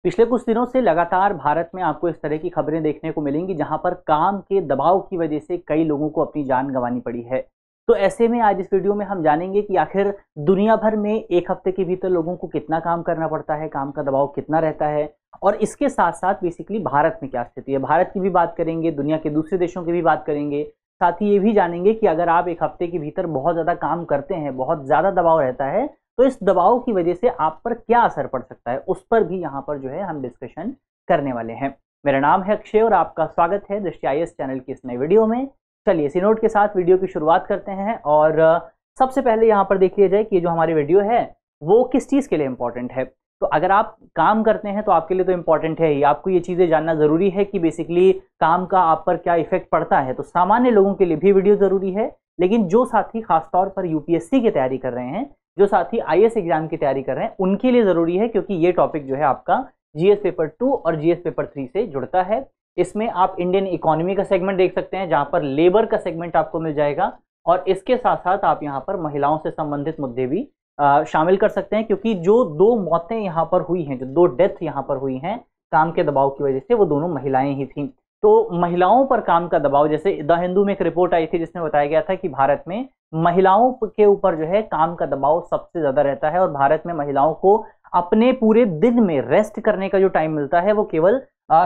पिछले कुछ दिनों से लगातार भारत में आपको इस तरह की खबरें देखने को मिलेंगी जहां पर काम के दबाव की वजह से कई लोगों को अपनी जान गंवानी पड़ी है। तो ऐसे में आज इस वीडियो में हम जानेंगे कि आखिर दुनिया भर में एक हफ्ते के भीतर लोगों को कितना काम करना पड़ता है, काम का दबाव कितना रहता है और इसके साथ साथ बेसिकली भारत में क्या स्थिति है। भारत की भी बात करेंगे, दुनिया के दूसरे देशों की भी बात करेंगे, साथ ही ये भी जानेंगे कि अगर आप एक हफ्ते के भीतर बहुत ज़्यादा काम करते हैं, बहुत ज़्यादा दबाव रहता है, तो इस दबाव की वजह से आप पर क्या असर पड़ सकता है, उस पर भी यहाँ पर जो है हम डिस्कशन करने वाले हैं। मेरा नाम है अक्षय और आपका स्वागत है दृष्टि IAS चैनल की इस नए वीडियो में। चलिए इसी नोट के साथ वीडियो की शुरुआत करते हैं और सबसे पहले यहाँ पर देख लिया जाए कि ये जो हमारी वीडियो है वो किस चीज़ के लिए इम्पोर्टेंट है। तो अगर आप काम करते हैं तो आपके लिए तो इम्पोर्टेंट है ही, आपको ये चीज़ें जानना ज़रूरी है कि बेसिकली काम का आप पर क्या इफेक्ट पड़ता है। तो सामान्य लोगों के लिए भी वीडियो ज़रूरी है, लेकिन जो साथी खासतौर पर UPSC की तैयारी कर रहे हैं, जो साथी IAS एग्जाम की तैयारी कर रहे हैं, उनके लिए ज़रूरी है, क्योंकि ये टॉपिक जो है आपका GS पेपर 2 और GS पेपर 3 से जुड़ता है। इसमें आप इंडियन इकोनॉमी का सेगमेंट देख सकते हैं, जहां पर लेबर का सेगमेंट आपको मिल जाएगा और इसके साथ साथ आप यहां पर महिलाओं से संबंधित मुद्दे भी शामिल कर सकते हैं, क्योंकि जो दो मौतें यहाँ पर हुई हैं, जो दो डेथ यहाँ पर हुई हैं काम के दबाव की वजह से, वो दोनों महिलाएं ही थीं। तो महिलाओं पर काम का दबाव, जैसे द हिंदू में एक रिपोर्ट आई थी जिसमें बताया गया था कि भारत में महिलाओं के ऊपर जो है काम का दबाव सबसे ज्यादा रहता है और भारत में महिलाओं को अपने पूरे दिन में रेस्ट करने का जो टाइम मिलता है वो केवल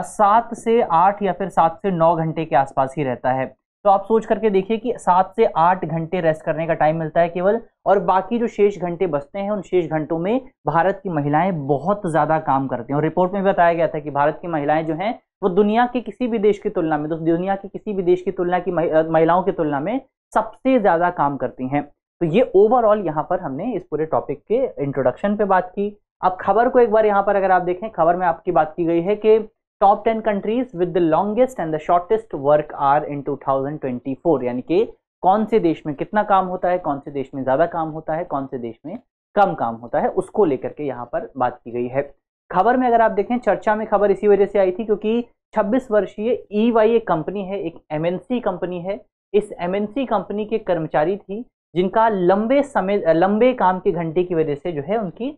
7 से 8 या फिर 7 से 9 घंटे के आसपास ही रहता है। तो आप सोच करके देखिए कि 7 से 8 घंटे रेस्ट करने का टाइम मिलता है केवल, और बाकी जो शेष घंटे बचते हैं उन शेष घंटों में भारत की महिलाएं बहुत ज्यादा काम करती हैं। और रिपोर्ट में बताया गया था कि भारत की महिलाएं जो हैं वो दुनिया के किसी भी देश की तुलना में, दुनिया के किसी भी देश की तुलना की महिलाओं की तुलना में सबसे ज्यादा काम करती हैं। तो ये ओवरऑल यहाँ पर हमने इस पूरे टॉपिक के इंट्रोडक्शन पे बात की। अब खबर को एक बार यहाँ पर अगर आप देखें, खबर में आपकी बात की गई है कि top 10 countries with the longest and the shortest work hour in 2024, यानी कि कौन से देश में कितना काम होता है, कौन से देश में ज्यादा काम होता है, कौन से देश में कम काम होता है, उसको लेकर के यहाँ पर बात की गई है। खबर में अगर आप देखें, चर्चा में खबर इसी वजह से आई थी क्योंकि 26 वर्षीय EY एक कंपनी है, एक MNC कंपनी है। इस MNC कंपनी के कर्मचारी थी जिनका लंबे काम के घंटे की वजह से जो है उनकी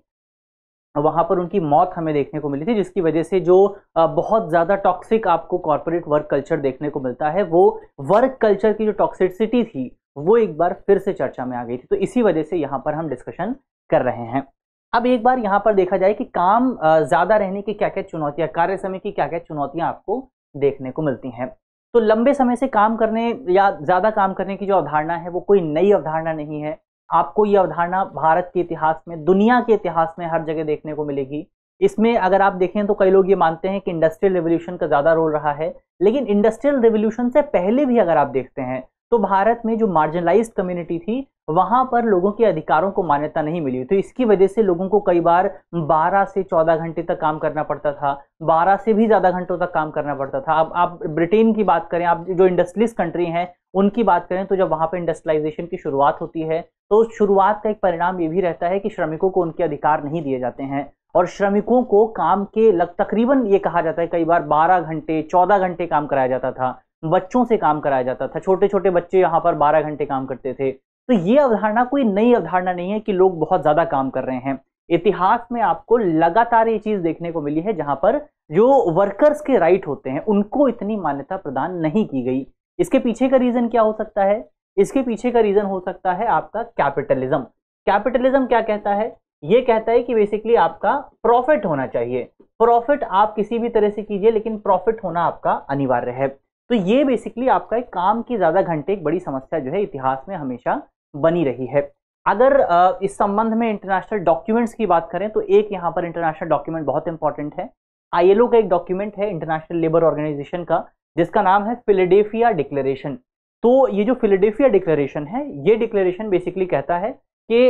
वहां पर उनकी मौत हमें देखने को मिली थी, जिसकी वजह से जो बहुत ज्यादा टॉक्सिक आपको कॉर्पोरेट वर्क कल्चर देखने को मिलता है, वो वर्क कल्चर की जो टॉक्सिसिटी थी वो एक बार फिर से चर्चा में आ गई थी। तो इसी वजह से यहाँ पर हम डिस्कशन कर रहे हैं। अब एक बार यहाँ पर देखा जाए कि काम ज्यादा रहने की क्या क्या चुनौतियां, कार्य समय की क्या क्या चुनौतियां आपको देखने को मिलती हैं। तो लंबे समय से काम करने या ज्यादा काम करने की जो अवधारणा है वो कोई नई अवधारणा नहीं है। आपको ये अवधारणा भारत के इतिहास में, दुनिया के इतिहास में हर जगह देखने को मिलेगी। इसमें अगर आप देखें तो कई लोग ये मानते हैं कि इंडस्ट्रियल रेवोल्यूशन का ज्यादा रोल रहा है, लेकिन इंडस्ट्रियल रेवोल्यूशन से पहले भी अगर आप देखते हैं तो भारत में जो मार्जिनलाइज्ड कम्युनिटी थी वहां पर लोगों के अधिकारों को मान्यता नहीं मिली। तो इसकी वजह से लोगों को कई बार 12 से 14 घंटे तक काम करना पड़ता था, 12 से भी ज्यादा घंटों तक काम करना पड़ता था। अब आप ब्रिटेन की बात करें, आप जो इंडस्ट्रियलिस्ट कंट्री हैं उनकी बात करें, तो जब वहां पर इंडस्ट्रियलाइजेशन की शुरुआत होती है तो शुरुआत का एक परिणाम ये भी रहता है कि श्रमिकों को उनके अधिकार नहीं दिए जाते हैं और श्रमिकों को काम के तकरीबन ये कहा जाता है कई बार 12 घंटे 14 घंटे काम कराया जाता था, बच्चों से काम कराया जाता था, छोटे छोटे बच्चे यहाँ पर 12 घंटे काम करते थे। तो ये अवधारणा कोई नई अवधारणा नहीं है कि लोग बहुत ज्यादा काम कर रहे हैं। इतिहास में आपको लगातार ये चीज देखने को मिली है जहां पर जो वर्कर्स के राइट होते हैं उनको इतनी मान्यता प्रदान नहीं की गई। इसके पीछे का रीजन क्या हो सकता है? इसके पीछे का रीजन हो सकता है आपका कैपिटलिज्म। कैपिटलिज्म क्या कहता है? ये कहता है कि बेसिकली आपका प्रॉफिट होना चाहिए। प्रॉफिट आप किसी भी तरह से कीजिए, लेकिन प्रॉफिट होना आपका अनिवार्य है। तो ये बेसिकली आपका एक काम की ज्यादा घंटे एक बड़ी समस्या जो है इतिहास में हमेशा बनी रही है। अगर इस संबंध में इंटरनेशनल डॉक्यूमेंट्स की बात करें तो एक यहाँ पर इंटरनेशनल डॉक्यूमेंट बहुत इंपॉर्टेंट है। ILO का एक डॉक्यूमेंट है, इंटरनेशनल लेबर ऑर्गेनाइजेशन का, जिसका नाम है फिलाडेल्फिया डिक्लेरेशन। तो ये जो फिलाडेल्फिया डिक्लेरेशन है, ये डिक्लेरेशन बेसिकली कहता है कि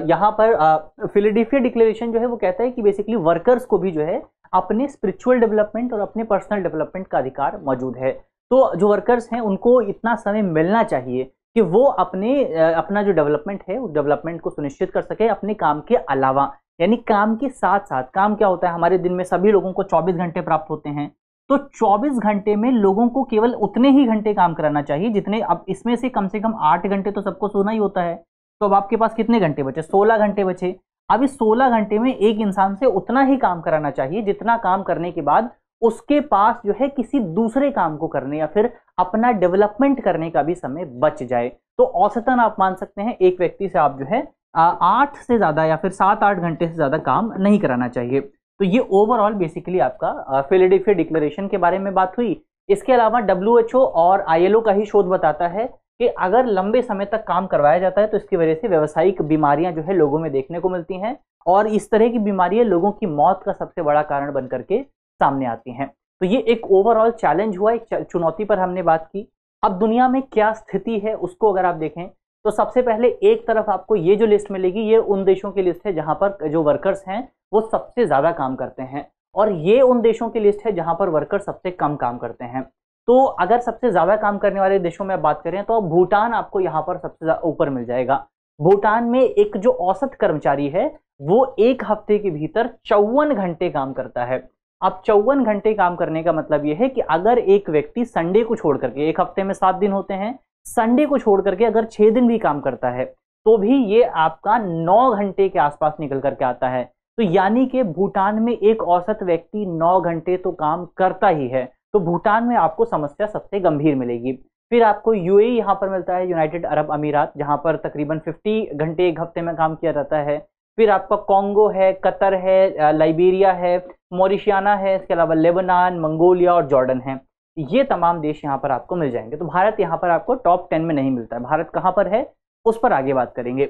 यहाँ पर फिलाडेल्फिया डिक्लेरेशन जो है वो कहता है कि बेसिकली वर्कर्स को भी जो है अपने स्पिरिचुअल डेवलपमेंट और अपने पर्सनल डेवलपमेंट का अधिकार मौजूद है। तो जो वर्कर्स हैं उनको इतना समय मिलना चाहिए कि वो अपना जो डेवलपमेंट है उस डेवलपमेंट को सुनिश्चित कर सके अपने काम के अलावा, यानी काम के साथ साथ। काम क्या होता है, हमारे दिन में सभी लोगों को 24 घंटे प्राप्त होते हैं, तो 24 घंटे में लोगों को केवल उतने ही घंटे काम कराना चाहिए जितने, अब इसमें से कम 8 घंटे तो सबको सोना ही होता है। तो अब आपके पास कितने घंटे बचे? 16 घंटे बचे। अब इस 16 घंटे में एक इंसान से उतना ही काम कराना चाहिए जितना काम करने के बाद उसके पास जो है किसी दूसरे काम को करने या फिर अपना डेवलपमेंट करने का भी समय बच जाए। तो औसतन आप मान सकते हैं एक व्यक्ति से आप जो है 8 से ज्यादा या फिर 7-8 घंटे से ज्यादा काम नहीं कराना चाहिए। तो ये ओवरऑल बेसिकली आपका फिलाडेल्फिया डिक्लेरेशन के बारे में बात हुई। इसके अलावा WHO और ILO का ही शोध बताता है कि अगर लंबे समय तक काम करवाया जाता है तो इसकी वजह से व्यावसायिक बीमारियां जो है लोगों में देखने को मिलती हैं, और इस तरह की बीमारियां लोगों की मौत का सबसे बड़ा कारण बन करके सामने आती हैं। तो ये एक ओवरऑल चैलेंज हुआ, एक चुनौती पर हमने बात की। अब दुनिया में क्या स्थिति है उसको अगर आप देखें तो सबसे पहले एक तरफ आपको ये जो लिस्ट मिलेगी ये उन देशों की लिस्ट है जहां पर जो वर्कर्स हैं वो सबसे ज्यादा काम करते हैं, और ये उन देशों की लिस्ट है जहां पर वर्कर सबसे कम काम करते हैं। तो अगर सबसे ज्यादा काम करने वाले देशों में बात करें तो भूटान आपको यहाँ पर सबसे ऊपर मिल जाएगा। भूटान में एक जो औसत कर्मचारी है वो एक हफ्ते के भीतर 54 घंटे काम करता है। अब 54 घंटे काम करने का मतलब यह है कि अगर एक व्यक्ति संडे को छोड़ करके, एक हफ्ते में 7 दिन होते हैं, संडे को छोड़ करके अगर 6 दिन भी काम करता है तो भी ये आपका 9 घंटे के आसपास निकल करके आता है। तो यानी कि भूटान में एक औसत व्यक्ति 9 घंटे तो काम करता ही है। तो भूटान में आपको समस्या सबसे गंभीर मिलेगी। फिर आपको UAE यहाँ पर मिलता है, यूनाइटेड अरब अमीरात, जहां पर तकरीबन 50 घंटे एक हफ्ते में काम किया जाता है। फिर आपका कॉन्गो है, कतर है, लाइबेरिया है, मॉरिशियाना है, इसके अलावा लेबनान, मंगोलिया और जॉर्डन है। ये तमाम देश यहाँ पर आपको मिल जाएंगे। तो भारत यहाँ पर आपको टॉप 10 में नहीं मिलता है। भारत कहाँ पर है उस पर आगे बात करेंगे।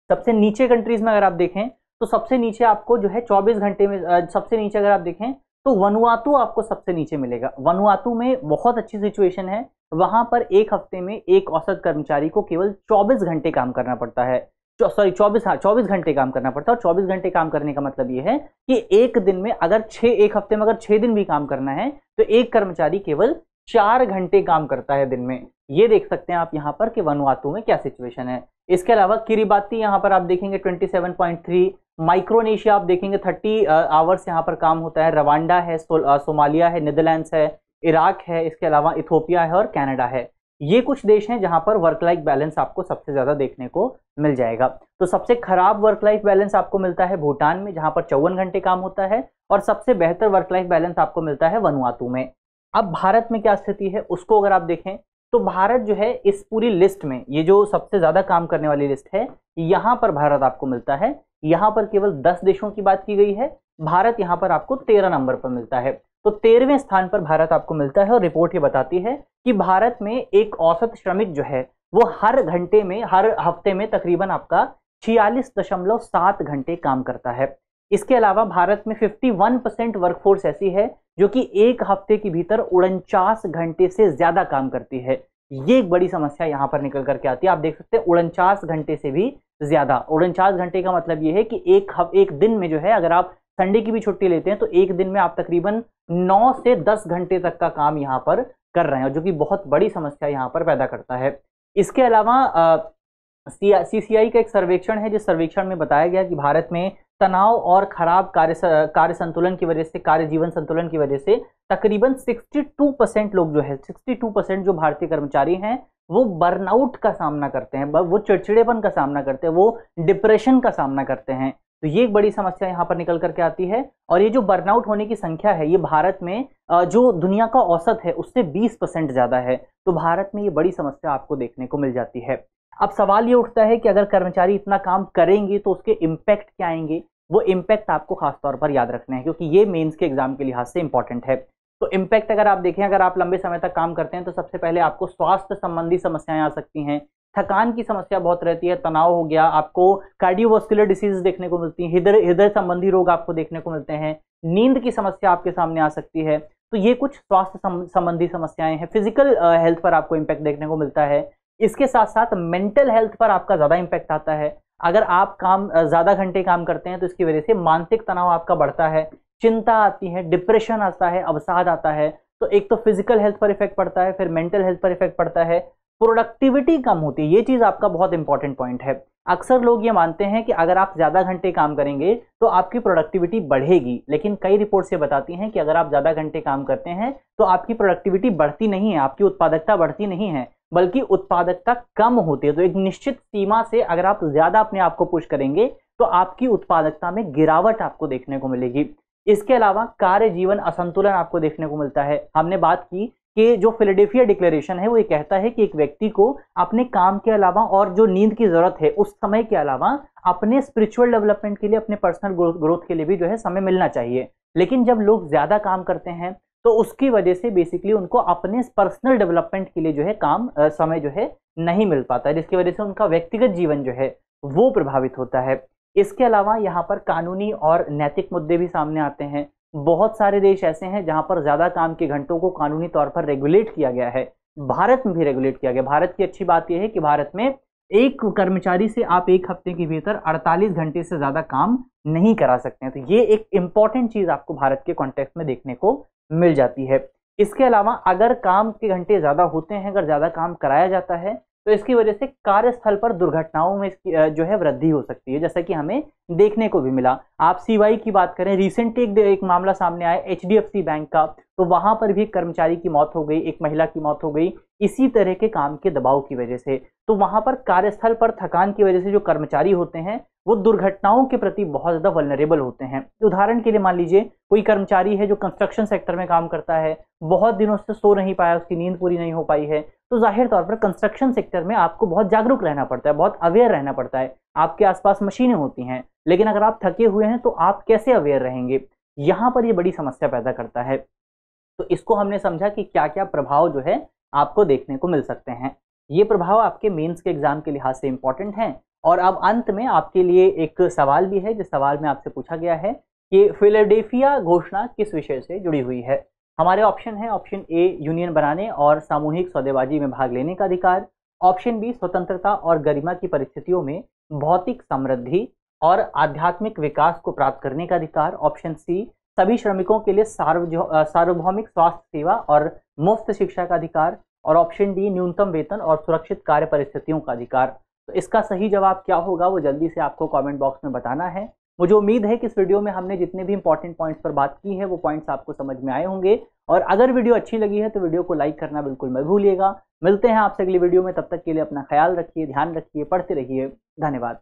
सबसे नीचे कंट्रीज में अगर आप देखें तो सबसे नीचे आपको जो है 24 घंटे में सबसे नीचे अगर आप देखें तो वनुआतू आपको सबसे नीचे मिलेगा। वनुआतू में बहुत अच्छी सिचुएशन है, वहां पर एक हफ्ते में एक औसत कर्मचारी को केवल 24 घंटे काम करना पड़ता है। 24 घंटे काम करना पड़ता है। और 24 घंटे काम करने का मतलब ये है कि एक दिन में अगर एक हफ्ते में अगर 6 दिन भी काम करना है तो एक कर्मचारी केवल 4 घंटे काम करता है दिन में। ये देख सकते हैं आप यहाँ पर कि वनुआतू में क्या सिचुएशन है। इसके अलावा किरिबाती यहाँ पर आप देखेंगे 27.3, माइक्रोनेशिया आप देखेंगे 30 आवर्स यहाँ पर काम होता है। रवांडा है, सोमालिया है, नीदरलैंड्स है, इराक है, इसके अलावा इथोपिया है और कनाडा है। ये कुछ देश हैं जहां पर वर्क लाइफ बैलेंस आपको सबसे ज्यादा देखने को मिल जाएगा। तो सबसे खराब वर्क लाइफ बैलेंस आपको मिलता है भूटान में जहां पर 54 घंटे काम होता है, और सबसे बेहतर वर्क लाइफ बैलेंस आपको मिलता है वनुआतू में। अब भारत में क्या स्थिति है उसको अगर आप देखें तो भारत जो है इस पूरी लिस्ट में, ये जो सबसे ज्यादा काम करने वाली लिस्ट है, यहां पर भारत आपको मिलता है। यहां पर केवल 10 देशों की बात की गई है, भारत यहां पर आपको 13 नंबर पर मिलता है। तो 13वें स्थान पर भारत आपको मिलता है। और रिपोर्ट ये बताती है कि भारत में एक औसत श्रमिक जो है वो हर घंटे में, हर हफ्ते में तकरीबन आपका 46.7 घंटे काम करता है। इसके अलावा भारत में 51% वर्कफोर्स ऐसी है जो कि एक हफ्ते के भीतर 49 घंटे से ज्यादा काम करती है। ये एक बड़ी समस्या यहां पर निकल करके आती है। आप देख सकते हैं 49 घंटे से भी ज्यादा। 49 घंटे का मतलब ये है कि एक दिन में जो है, अगर आप संडे की भी छुट्टी लेते हैं तो एक दिन में आप तकरीबन 9 से 10 घंटे तक का काम यहाँ पर कर रहे हैं, जो कि बहुत बड़ी समस्या यहाँ पर पैदा करता है। इसके अलावा CCI का एक सर्वेक्षण है, जिस सर्वेक्षण में बताया गया कि भारत में तनाव और खराब कार्य संतुलन की वजह से, कार्य जीवन संतुलन की वजह से तकरीबन 62% लोग जो है, 62% जो भारतीय कर्मचारी हैं वो बर्नआउट का सामना करते हैं, वो चिड़चिड़ेपन का सामना करते हैं, वो डिप्रेशन का सामना करते हैं। तो ये एक बड़ी समस्या यहाँ पर निकल करके आती है। और ये जो बर्नआउट होने की संख्या है ये भारत में जो दुनिया का औसत है उससे 20% ज्यादा है। तो भारत में ये बड़ी समस्या आपको देखने को मिल जाती है। अब सवाल ये उठता है कि अगर कर्मचारी इतना काम करेंगे तो उसके इम्पैक्ट क्या आएंगे। वो इम्पैक्ट आपको खासतौर पर याद रखना है क्योंकि ये मेंस के एग्जाम के लिहाज से इंपॉर्टेंट है। तो इम्पैक्ट अगर आप देखें, अगर आप लंबे समय तक काम करते हैं तो सबसे पहले आपको स्वास्थ्य संबंधी समस्याएं आ सकती हैं। थकान की समस्या बहुत रहती है, तनाव हो गया, आपको कार्डियोवास्कुलर डिसीज देखने को मिलती है, हृदय संबंधी रोग आपको देखने को मिलते हैं, नींद की समस्या आपके सामने आ सकती है। तो ये कुछ स्वास्थ्य संबंधी समस्याएं हैं। फिजिकल हेल्थ पर आपको इम्पैक्ट देखने को मिलता है। इसके साथ साथ मेंटल हेल्थ पर आपका ज्यादा इम्पैक्ट आता है। अगर आप ज्यादा घंटे काम करते हैं तो इसकी वजह से मानसिक तनाव आपका बढ़ता है, चिंता आती है, डिप्रेशन आता है, अवसाद आता है। तो एक तो फिजिकल हेल्थ पर इफेक्ट पड़ता है, फिर मेंटल हेल्थ पर इफेक्ट पड़ता है, प्रोडक्टिविटी कम होती है। ये चीज आपका बहुत इंपॉर्टेंट पॉइंट है। अक्सर लोग ये मानते हैं कि अगर आप ज्यादा घंटे काम करेंगे तो आपकी प्रोडक्टिविटी बढ़ेगी, लेकिन कई रिपोर्ट्स ये बताती हैं कि अगर आप ज्यादा घंटे काम करते हैं तो आपकी प्रोडक्टिविटी बढ़ती नहीं है, आपकी उत्पादकता बढ़ती नहीं है, बल्कि उत्पादकता कम होती है। तो एक निश्चित सीमा से अगर आप ज्यादा अपने आप को पुश करेंगे तो आपकी उत्पादकता में गिरावट आपको देखने को मिलेगी। इसके अलावा कार्य जीवन असंतुलन आपको देखने को मिलता है। हमने बात की कि जो फिलाडेल्फिया डिक्लेरेशन है वो ये कहता है कि एक व्यक्ति को अपने काम के अलावा और जो नींद की जरूरत है उस समय के अलावा अपने स्पिरिचुअल डेवलपमेंट के लिए, अपने पर्सनल ग्रोथ के लिए भी जो है समय मिलना चाहिए। लेकिन जब लोग ज्यादा काम करते हैं तो उसकी वजह से बेसिकली उनको अपने पर्सनल डेवलपमेंट के लिए जो है समय जो है नहीं मिल पाता है, जिसकी वजह से उनका व्यक्तिगत जीवन जो है वो प्रभावित होता है। इसके अलावा यहाँ पर कानूनी और नैतिक मुद्दे भी सामने आते हैं। बहुत सारे देश ऐसे हैं जहां पर ज्यादा काम के घंटों को कानूनी तौर पर रेगुलेट किया गया है। भारत में भी रेगुलेट किया गया। भारत की अच्छी बात यह है कि भारत में एक कर्मचारी से आप एक हफ्ते के भीतर 48 घंटे से ज्यादा काम नहीं करा सकते हैं। तो ये एक इंपॉर्टेंट चीज आपको भारत के कॉन्टेक्स्ट में देखने को मिल जाती है। इसके अलावा अगर काम के घंटे ज्यादा होते हैं, अगर ज्यादा काम कराया जाता है, तो इसकी वजह से कार्यस्थल पर दुर्घटनाओं में जो है वृद्धि हो सकती है, जैसा कि हमें देखने को भी मिला। आप सीवाई की बात करें, रिसेंटली एक मामला सामने आया HDFC बैंक का, तो वहां पर भी कर्मचारी की मौत हो गई, एक महिला की मौत हो गई इसी तरह के काम के दबाव की वजह से। तो वहां पर कार्यस्थल पर थकान की वजह से जो कर्मचारी होते हैं वो दुर्घटनाओं के प्रति बहुत ज्यादा वल्नरेबल होते हैं। उदाहरण के लिए मान लीजिए कोई कर्मचारी है जो कंस्ट्रक्शन सेक्टर में काम करता है, बहुत दिनों से सो नहीं पाया, उसकी नींद पूरी नहीं हो पाई है, तो जाहिर तौर पर कंस्ट्रक्शन सेक्टर में आपको बहुत जागरूक रहना पड़ता है, बहुत अवेयर रहना पड़ता है। आपके आसपास मशीनें होती हैं, लेकिन अगर आप थके हुए हैं तो आप कैसे अवेयर रहेंगे? यहाँ पर ये बड़ी समस्या पैदा करता है। तो इसको हमने समझा कि क्या क्या प्रभाव जो है आपको देखने को मिल सकते हैं। ये प्रभाव आपके मेंस के एग्जाम के लिहाज से इंपॉर्टेंट हैं। और अब अंत में आपके लिए एक सवाल भी है, जिस सवाल में आपसे पूछा गया है कि फिलाडेल्फिया घोषणा किस विषय से जुड़ी हुई है। हमारे ऑप्शन है, ऑप्शन ए यूनियन बनाने और सामूहिक सौदेबाजी में भाग लेने का अधिकार, ऑप्शन बी स्वतंत्रता और गरिमा की परिस्थितियों में भौतिक समृद्धि और आध्यात्मिक विकास को प्राप्त करने का अधिकार, ऑप्शन सी सभी श्रमिकों के लिए सार्वभौमिक स्वास्थ्य सेवा और मुफ्त शिक्षा का अधिकार, और ऑप्शन डी न्यूनतम वेतन और सुरक्षित कार्य परिस्थितियों का अधिकार। तो इसका सही जवाब क्या होगा वो जल्दी से आपको कमेंट बॉक्स में बताना है। मुझे उम्मीद है कि इस वीडियो में हमने जितने भी इंपॉर्टेंट पॉइंट्स पर बात की है वो पॉइंट्स आपको समझ में आए होंगे। और अगर वीडियो अच्छी लगी है तो वीडियो को लाइक करना बिल्कुल मत भूलिएगा। मिलते हैं आपसे अगली वीडियो में, तब तक के लिए अपना ख्याल रखिए, ध्यान रखिए, पढ़ते रहिए। धन्यवाद।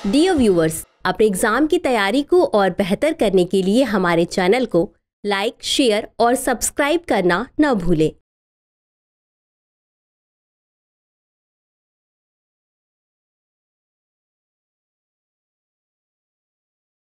डियर व्यूअर्स, अपने एग्जाम की तैयारी को और बेहतर करने के लिए हमारे चैनल को लाइक, शेयर और सब्सक्राइब करना न भूलें।